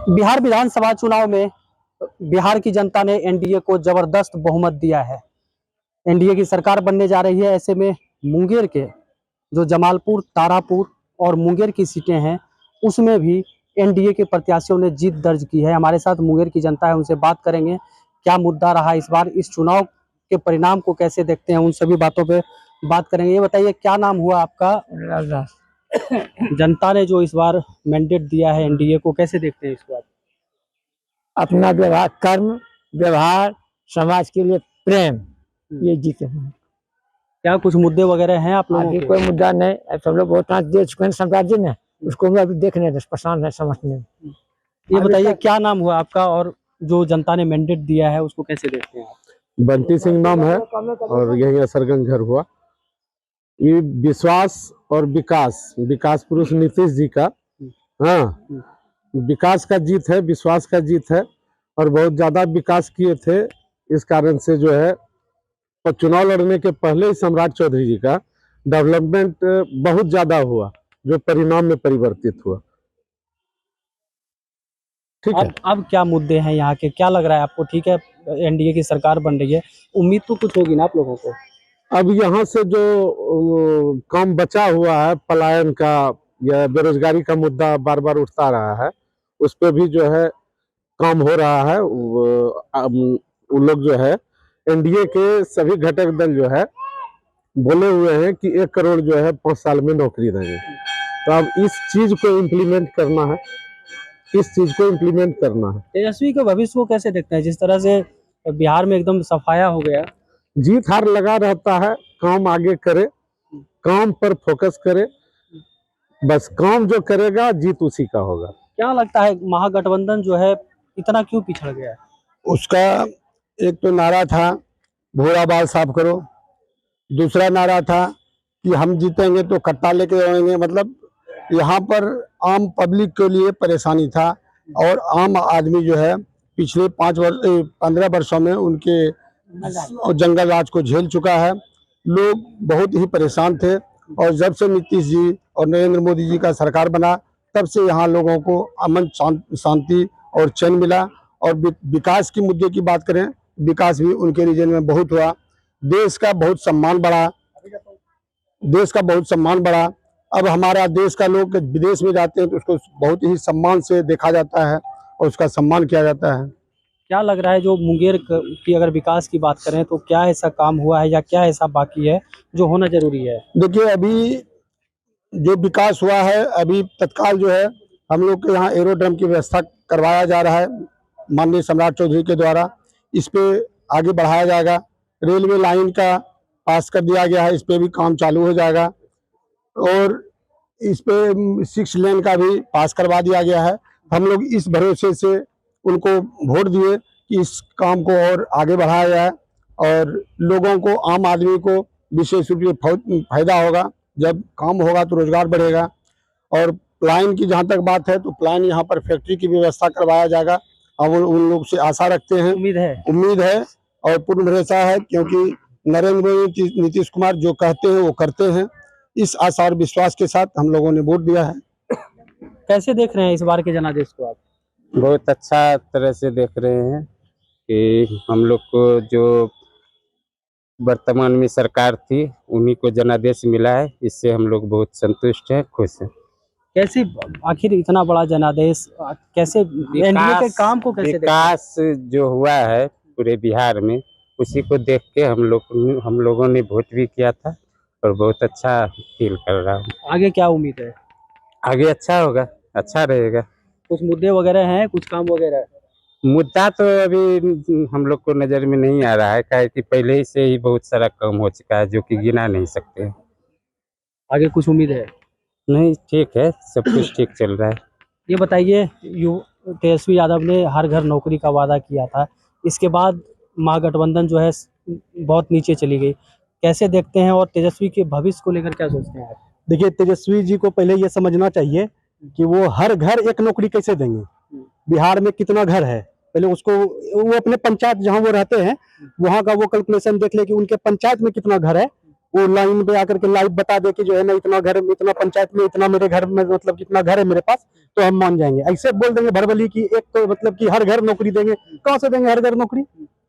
बिहार विधानसभा चुनाव में बिहार की जनता ने एनडीए को जबरदस्त बहुमत दिया है। एनडीए की सरकार बनने जा रही है। ऐसे में मुंगेर के जो जमालपुर, तारापुर और मुंगेर की सीटें हैं, उसमें भी एनडीए के प्रत्याशियों ने जीत दर्ज की है। हमारे साथ मुंगेर की जनता है, उनसे बात करेंगे क्या मुद्दा रहा इस बार, इस चुनाव के परिणाम को कैसे देखते हैं, उन सभी बातों पे बात करेंगे। ये बताइए, क्या नाम हुआ आपका? जनता ने जो इस बार मैंडेट दिया है एनडीए को, कैसे देखते हैं इस बार? अपना व्यवहार, कर्म, व्यवहार, समाज के लिए प्रेम, ये जीते हैं। क्या कुछ मुद्दे वगैरह हैं आप लोगों अभी के? कोई मुद्दा नहीं, सब लोग बहुत दे चुके हैं साम्राज्य ने, उसको भी अभी देखने पसंद है, समझने में। ये बताइए, क्या नाम हुआ आपका और जो जनता ने मैंडेट दिया है उसको कैसे देखते हैं आप? बंटी सिंह नाम है और यही असरगंज घर हुआ। ये विश्वास और विकास, विकास पुरुष नीतीश जी का, हाँ, विकास का जीत है, विश्वास का जीत है और बहुत ज्यादा विकास किए थे। इस कारण से जो है चुनाव लड़ने के पहले ही सम्राट चौधरी जी का डेवलपमेंट बहुत ज्यादा हुआ, जो परिणाम में परिवर्तित हुआ। ठीक है। अब क्या मुद्दे हैं यहाँ के, क्या लग रहा है आपको? ठीक है, एनडीए की सरकार बन रही है, उम्मीद तो कुछ होगी ना आप लोगों को? अब यहाँ से जो काम बचा हुआ है, पलायन का या बेरोजगारी का मुद्दा बार बार उठता रहा है, उस पर भी जो है काम हो रहा है। उन लोग जो है एनडीए के सभी घटक दल जो है बोले हुए हैं कि 1 करोड़ जो है 5 साल में नौकरी देंगे। तो अब इस चीज को इम्प्लीमेंट करना है, इस चीज को इम्प्लीमेंट करना है। तेजस्वी के भविष्य को कैसे देखते हैं, जिस तरह से बिहार में एकदम सफाया हो गया? जीत हार लगा रहता है, काम आगे करे, काम पर फोकस करे, बस काम जो करेगा जीत उसी का होगा। क्या लगता है महागठबंधन जो है इतना क्यों पिछड़ गया है? उसका एक तो नारा था भोरा बाल साफ करो, दूसरा नारा था कि हम जीतेंगे तो कट्टा लेके दौड़ेंगे। मतलब यहाँ पर आम पब्लिक के लिए परेशानी था और आम आदमी जो है पिछले 15 वर्षों में उनके जंगल राज को झेल चुका है। लोग बहुत ही परेशान थे और जब से नीतीश जी और नरेंद्र मोदी जी का सरकार बना, तब से यहाँ लोगों को अमन, शांति और चैन मिला। और विकास की मुद्दे की बात करें, विकास भी उनके रीजन में बहुत हुआ। देश का बहुत सम्मान बढ़ा, देश का बहुत सम्मान बढ़ा। अब हमारा देश का लोग विदेश में जाते हैं तो उसको बहुत ही सम्मान से देखा जाता है और उसका सम्मान किया जाता है। क्या लग रहा है, जो मुंगेर की अगर विकास की बात करें तो क्या ऐसा काम हुआ है या क्या ऐसा बाकी है जो होना जरूरी है? देखिए, अभी जो विकास हुआ है, अभी तत्काल जो है हम लोग के यहाँ एरोड्रम की व्यवस्था करवाया जा रहा है माननीय सम्राट चौधरी के द्वारा। इस पे आगे बढ़ाया जाएगा। रेलवे लाइन का पास कर दिया गया है, इस पे भी काम चालू हो जाएगा और इस पे 6 लेन का भी पास करवा दिया गया है। हम लोग इस भरोसे से उनको वोट दिए कि इस काम को और आगे बढ़ाया जाए और लोगों को, आम आदमी को विशेष रूप से फायदा होगा। जब काम होगा तो रोजगार बढ़ेगा। और प्लान की जहाँ तक बात है तो प्लान यहाँ पर फैक्ट्री की व्यवस्था करवाया जाएगा। अब उन लोग से आशा रखते हैं, उम्मीद है और पूर्ण भरोसा है, क्योंकि नरेंद्र मोदी, नीतीश कुमार जो कहते हैं वो करते हैं। इस आशा और विश्वास के साथ हम लोगों ने वोट दिया है। कैसे देख रहे हैं इस बार के जनादेश को आप? बहुत अच्छा तरह से देख रहे हैं कि हम लोग को जो वर्तमान में सरकार थी उन्हीं को जनादेश मिला है। इससे हम लोग बहुत संतुष्ट हैं, खुश हैं। कैसे आखिर इतना बड़ा जनादेश, कैसे एनडीए के काम को कैसे विकास जो हुआ है पूरे बिहार में, उसी को देख के हम लोगों ने वोट भी किया था और बहुत अच्छा फील कर रहा हूँ। आगे क्या उम्मीद है? आगे अच्छा होगा, अच्छा रहेगा। कुछ मुद्दे वगैरह हैं, कुछ काम वगैरह? मुद्दा तो अभी हम लोग को नजर में नहीं आ रहा है, क्या कि पहले ही से ही बहुत सारा काम हो चुका है जो कि गिना नहीं सकते। आगे कुछ उम्मीद है? नहीं, ठीक है, सब कुछ ठीक चल रहा है। ये बताइए, तेजस्वी यादव ने हर घर नौकरी का वादा किया था, इसके बाद महागठबंधन जो है बहुत नीचे चली गई, कैसे देखते हैं और तेजस्वी के भविष्य को लेकर क्या सोचते हैं आप? देखिए, तेजस्वी जी को पहले ये समझना चाहिए कि वो हर घर एक नौकरी कैसे देंगे। बिहार में कितना घर है, पहले उसको, वो अपने पंचायत जहां वो रहते हैं वहां का वो कैलकुलेशन देख ले कि उनके पंचायत में कितना घर है, वो लाइन पे आकर के लाइव बता दे कि जो है ना इतना घर, इतना पंचायत में, इतना मेरे घर में, मतलब कितना घर है मेरे पास, तो हम मान जाएंगे। ऐसे बोल देंगे भरबली की एक तो मतलब कि हर घर नौकरी देंगे, कहाँ से देंगे हर घर नौकरी?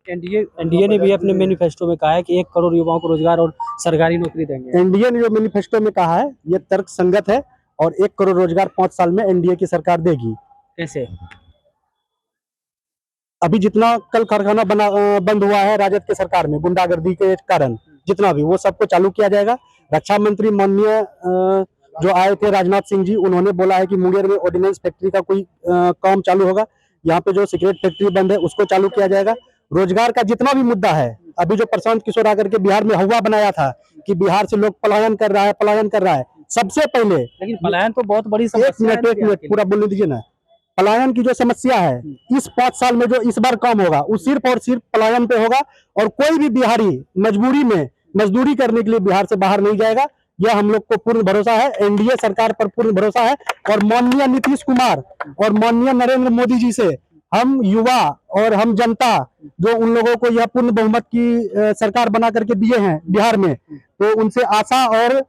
एनडीए ने भी अपने मैनिफेस्टो में कहा है कि 1 करोड़ युवाओं को रोजगार और सरकारी नौकरी देंगे। एनडीए ने जो मैनिफेस्टो में कहा है ये तर्क संगत है, और 1 करोड़ रोजगार 5 साल में एनडीए की सरकार देगी। कैसे? अभी जितना कल कारखाना बंद हुआ है राजद के सरकार में गुंडागर्दी के कारण, जितना भी, वो सबको चालू किया जाएगा। रक्षा मंत्री माननीय जो आए थे राजनाथ सिंह जी, उन्होंने बोला है कि मुंगेर में ऑर्डिनेंस फैक्ट्री का कोई काम चालू होगा। यहाँ पे जो सिगरेट फैक्ट्री बंद है उसको चालू किया जाएगा। रोजगार का जितना भी मुद्दा है, अभी जो प्रशांत किशोर आकर के बिहार में हवा बनाया था कि बिहार से लोग पलायन कर रहा है, सबसे पहले, लेकिन पलायन तो बहुत बड़ी एक समस्या है मिनट पूरा बोलने दीजिए ना। पलायन की जो समस्या है इस 5 साल में जो इस बार कम होगा वो सिर्फ और सिर्फ पलायन पे होगा, और कोई भी बिहारी मजबूरी में मजदूरी करने के लिए बिहार से बाहर नहीं जाएगा। यह हम लोग को पूर्ण भरोसा है, एनडीए सरकार पर पूर्ण भरोसा है। और माननीय नीतीश कुमार और माननीय नरेंद्र मोदी जी से हम युवा और हम जनता जो उन लोगों को यह पूर्ण बहुमत की सरकार बना करके दिए हैं बिहार में, तो उनसे आशा और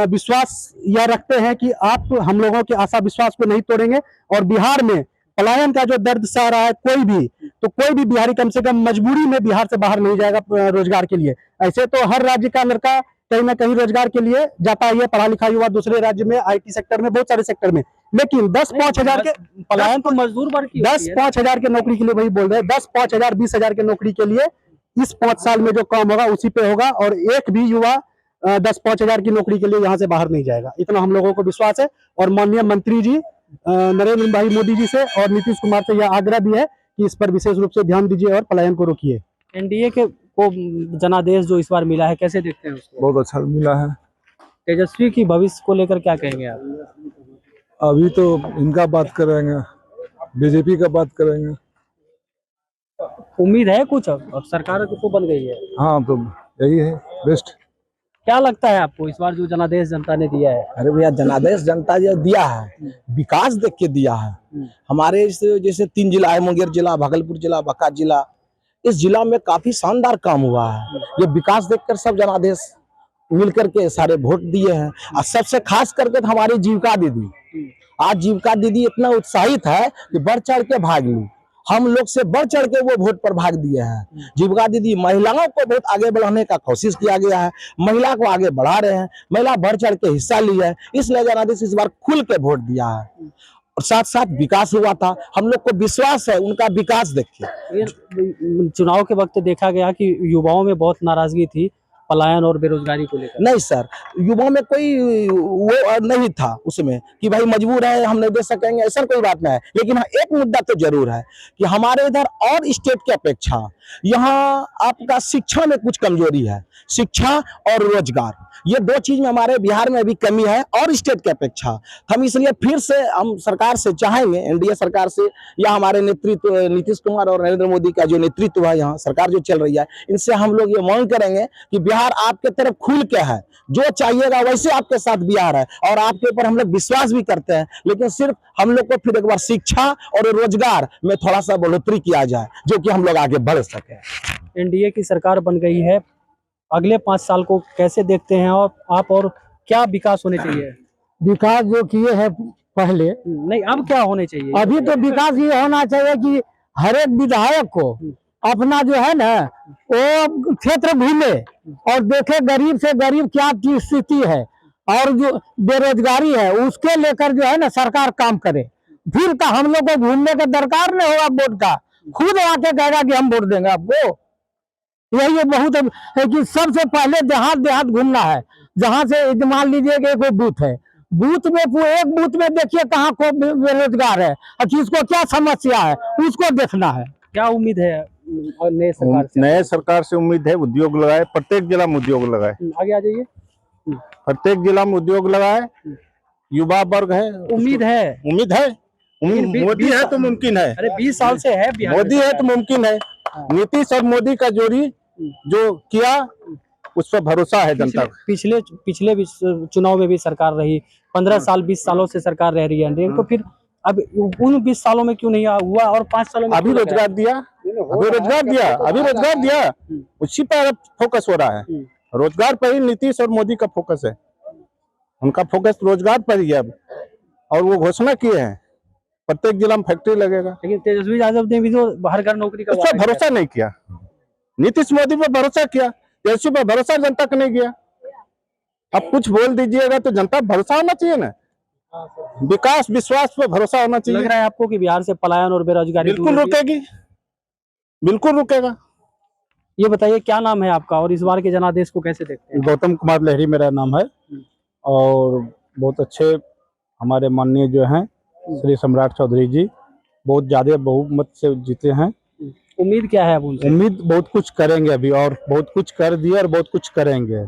विश्वास यह रखते हैं कि आप हम लोगों के आशा विश्वास को नहीं तोड़ेंगे। और बिहार में पलायन का जो दर्द सह रहा है कोई भी बिहारी कम से कम मजबूरी में बिहार से बाहर नहीं जाएगा रोजगार के लिए। ऐसे तो हर राज्य का लड़का कहीं ना कहीं रोजगार के लिए जाता ही है, पढ़ा लिखा युवा दूसरे राज्य में, आईटी सेक्टर में, बहुत सारे सेक्टर में। लेकिन 10-5 हजार के पलायन तो मजदूर वर्ग की 10-5 हजार के नौकरी के लिए वही बोल रहे हैं, 10-5 हजार 20 हजार के नौकरी के लिए इस 5 साल में जो काम होगा उसी पे होगा। और एक भी युवा 10-5 हजार की नौकरी के लिए यहाँ से बाहर नहीं जाएगा, इतना हम लोगों को विश्वास है। और माननीय मंत्री जी नरेंद्र भाई मोदी जी से और नीतीश कुमार से यह आग्रह भी है कि इस पर विशेष रूप से ध्यान दीजिए और पलायन को रोकिए। एनडीए के को जनादेश जो इस बार मिला है, कैसे देखते हैं उसको? बहुत अच्छा मिला है। तेजस्वी की भविष्य को लेकर क्या कहेंगे आप? अभी तो इनका बात करेंगे, बीजेपी का बात करेंगे। उम्मीद है कुछ अब सरकार तो बन गई है। हाँ, तो यही है बेस्ट। क्या लगता है आपको इस बार जो जनादेश जनता ने दिया है? अरे भैया, जनादेश जनता जो दिया है विकास देख के दिया है। हमारे जैसे 3 जिला है, मुंगेर जिला, भागलपुर जिला, बांका जिला, इस जिला में काफी शानदार काम हुआ है। ये विकास देखकर सब जनादेश मिलकर के सारे वोट दिए हैं। और सबसे खास करके हमारी जीविका दीदी, आज जीविका दीदी इतना उत्साहित है कि बढ़ चढ़ के भाग ली, हम लोग से बढ़ चढ़ के वो वोट पर भाग दिए हैं। जीविका दीदी, महिलाओं को बहुत आगे बढ़ाने का कोशिश किया गया है, महिला को आगे बढ़ा रहे हैं, महिला बढ़ चढ़ के हिस्सा ली है, इसलिए जनादेश इस बार खुल के वोट दिया है। और साथ साथ विकास हुआ था, हम लोग को विश्वास है उनका विकास देख के। चुनाव के वक्त देखा गया कि युवाओं में बहुत नाराजगी थी पलायन और बेरोजगारी को लेकर। नहीं सर, युवाओं में कोई वो नहीं था उसमें कि भाई मजबूर है हम नहीं दे सकेंगे, ऐसा कोई बात नहीं है। लेकिन हाँ, एक मुद्दा तो जरूर है कि हमारे इधर और स्टेट की अपेक्षा यहाँ आपका शिक्षा में कुछ कमजोरी है। शिक्षा और रोजगार, ये 2 चीज में हमारे बिहार में अभी कमी है और स्टेट की अपेक्षा। हम इसलिए फिर से हम सरकार से चाहेंगे, एनडीए सरकार से या हमारे नेतृत्व नीतीश कुमार और नरेंद्र मोदी का जो नेतृत्व है, यहाँ सरकार जो चल रही है, इनसे हम लोग ये मांग करेंगे कि बिहार आपके तरफ खुल के है, जो चाहिएगा वैसे आपके साथ बिहार है और आपके ऊपर हम लोग विश्वास भी करते हैं। लेकिन सिर्फ हम लोग को फिर एक बार शिक्षा और रोजगार में थोड़ा सा बढ़ोतरी किया जाए, जो कि हम लोग आगे बढ़ सके। एनडीए की सरकार बन गई है, अगले 5 साल को कैसे देखते हैं आप और क्या विकास होने चाहिए? विकास जो किए हैं पहले, नहीं, अब क्या होने चाहिए? अभी तो विकास ये होना चाहिए कि हर एक विधायक को अपना जो है ना वो क्षेत्र घूमे और देखे गरीब से गरीब क्या की स्थिति है, और जो बेरोजगारी है उसके लेकर जो है ना सरकार काम करे। फिर का हम लोग को घूमने का दरकार नहीं होगा वोट का, खुद आके कहेगा कि हम वोट देंगे आपको। यही बहुत है कि सबसे पहले देहात घूमना है, जहां से मान लीजिए कि एक बूथ है, बूथ में एक बूथ में देखिए कहाँ को बेरोजगार है और किसको क्या समस्या है उसको देखना है। क्या उम्मीद है नए सरकार से? नए सरकार से उम्मीद है उद्योग लगाए, प्रत्येक जिला में उद्योग लगाए, आगे आ जाइए। प्रत्येक जिला में उद्योग लगाए। युवा वर्ग है, उम्मीद है। मोदी है तो मुमकिन है। अरे 20 साल से है बिहार मोदी है तो मुमकिन है। नीतीश और मोदी का जोड़ी जो किया उस पर भरोसा है जनता को। पिछले भी चुनाव में भी सरकार रही, 15 साल 20 सालों से सरकार रह रही है, तो फिर अब उन 20 सालों में क्यों नहीं हुआ और 5 सालों में अभी रोजगार दिया, अभी रोजगार दिया, उसी पर फोकस हो रहा है। रोजगार पर ही नीतीश और मोदी का फोकस है। उनका फोकस रोजगार पर ही है अब, और वो घोषणा किए हैं प्रत्येक जिला में फैक्ट्री लगेगा। लेकिन तेजस्वी यादव ने भी तो हर घर नौकरी का उस पर वादा किया। भरोसा नहीं किया। नीतीश मोदी पर भरोसा किया, तेजस्वी पर भरोसा जनता को नहीं किया। अब कुछ बोल दीजिएगा तो जनता पर भरोसा होना चाहिए ना, विकास विश्वास पे भरोसा होना लग चाहिए। रहा है आपको कि बिहार से पलायन और बेरोजगारी बिल्कुल दूर होगी? रुकेगी, बिल्कुल रुकेगा। ये बताइए क्या नाम है आपका और इस बार के जनादेश को कैसे देखते हैं? गौतम कुमार लहरी मेरा नाम है और बहुत अच्छे हमारे माननीय जो हैं श्री सम्राट चौधरी जी बहुत ज्यादा बहुमत से जीते हैं। उम्मीद क्या है अब उनसे? उम्मीद बहुत कुछ करेंगे अभी, और बहुत कुछ कर दिए और बहुत कुछ करेंगे।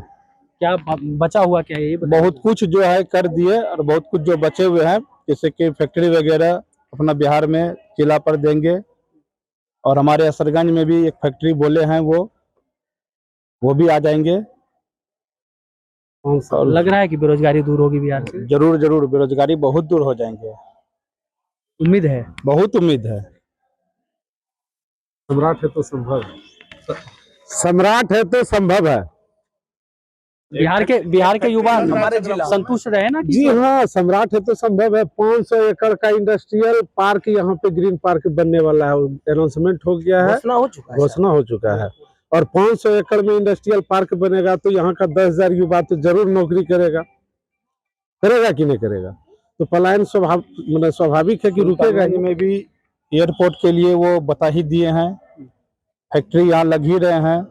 क्या बचा हुआ क्या है ये बताइए? बहुत कुछ जो है कर दिए और बहुत कुछ जो बचे हुए हैं, जैसे कि फैक्ट्री वगैरह अपना बिहार में जिला पर देंगे, और हमारे असरगंज में भी एक फैक्ट्री बोले हैं वो भी आ जाएंगे। और लग रहा है कि बेरोजगारी दूर होगी बिहार से? जरूर जरूर बेरोजगारी बहुत दूर हो जाएंगे, उम्मीद है। बहुत उम्मीद है। सम्राट है तो संभव है, सम्राट है तो संभव है। बिहार के युवा हमारे जिला संतुष्ट रहे ना कि जी हाँ, सम्राट है तो संभव है। 500 एकड़ का इंडस्ट्रियल पार्क यहाँ पे ग्रीन पार्क बनने वाला है, अनाउंसमेंट हो गया है, घोषणा हो चुका है। घोषणा हो चुका है। और 500 एकड़ में इंडस्ट्रियल पार्क बनेगा तो यहाँ का 10,000 युवा तो जरूर नौकरी करेगा कि नहीं करेगा? तो पलायन स्वाभाविक है कि रुकेगा ही। में भी एयरपोर्ट के लिए वो बता ही दिए हैं, फैक्ट्री यहाँ लग ही रहे हैं,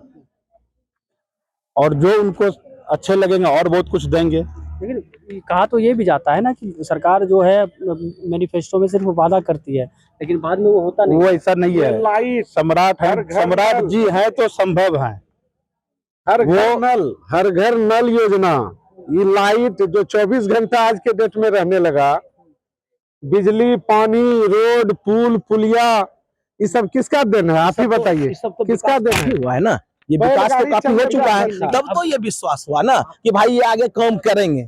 और जो उनको अच्छे लगेंगे और बहुत कुछ देंगे। लेकिन कहा तो ये भी जाता है ना कि सरकार जो है मैनिफेस्टो में सिर्फ वादा करती है लेकिन बाद में वो होता नहीं। वो ऐसा नहीं है। सम्राट है, सम्राट जी है तो संभव है। हर घर नल योजना, ये लाइट जो 24 घंटा आज के डेट में रहने लगा, बिजली, पानी, रोड, पुल, पुलिया, ये सब किसका देन है? आप ही बताइए, किसका देन है? हुआ है ना, ये विकास तो काफी हो चुका है। तब तो ये विश्वास हुआ ना कि भाई ये आगे काम करेंगे।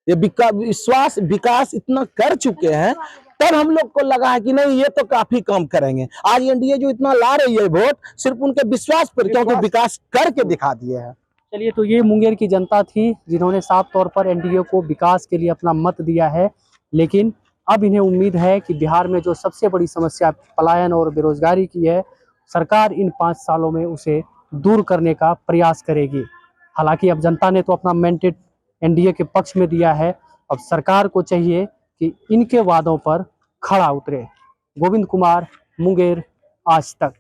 ये विश्वास विकास इतना कर चुके हैं, तब हम लोग को लगा है कि नहीं ये तो काफी काम करेंगे। आज एनडीए जो इतना ला रही है वोट, सिर्फ उनके विश्वास पर, क्योंकि विकास करके दिखा दिए हैं। चलिए, तो ये मुंगेर की जनता थी जिन्होंने साफ तौर पर एनडीए को विकास के लिए अपना मत दिया है, लेकिन अब इन्हें उम्मीद है कि बिहार में जो सबसे बड़ी समस्या पलायन और बेरोजगारी की है, सरकार इन 5 सालों में उसे दूर करने का प्रयास करेगी। हालांकि अब जनता ने तो अपना मैंडेट एनडीए के पक्ष में दिया है, अब सरकार को चाहिए कि इनके वादों पर खरा उतरे। गोविंद कुमार, मुंगेर, आज तक।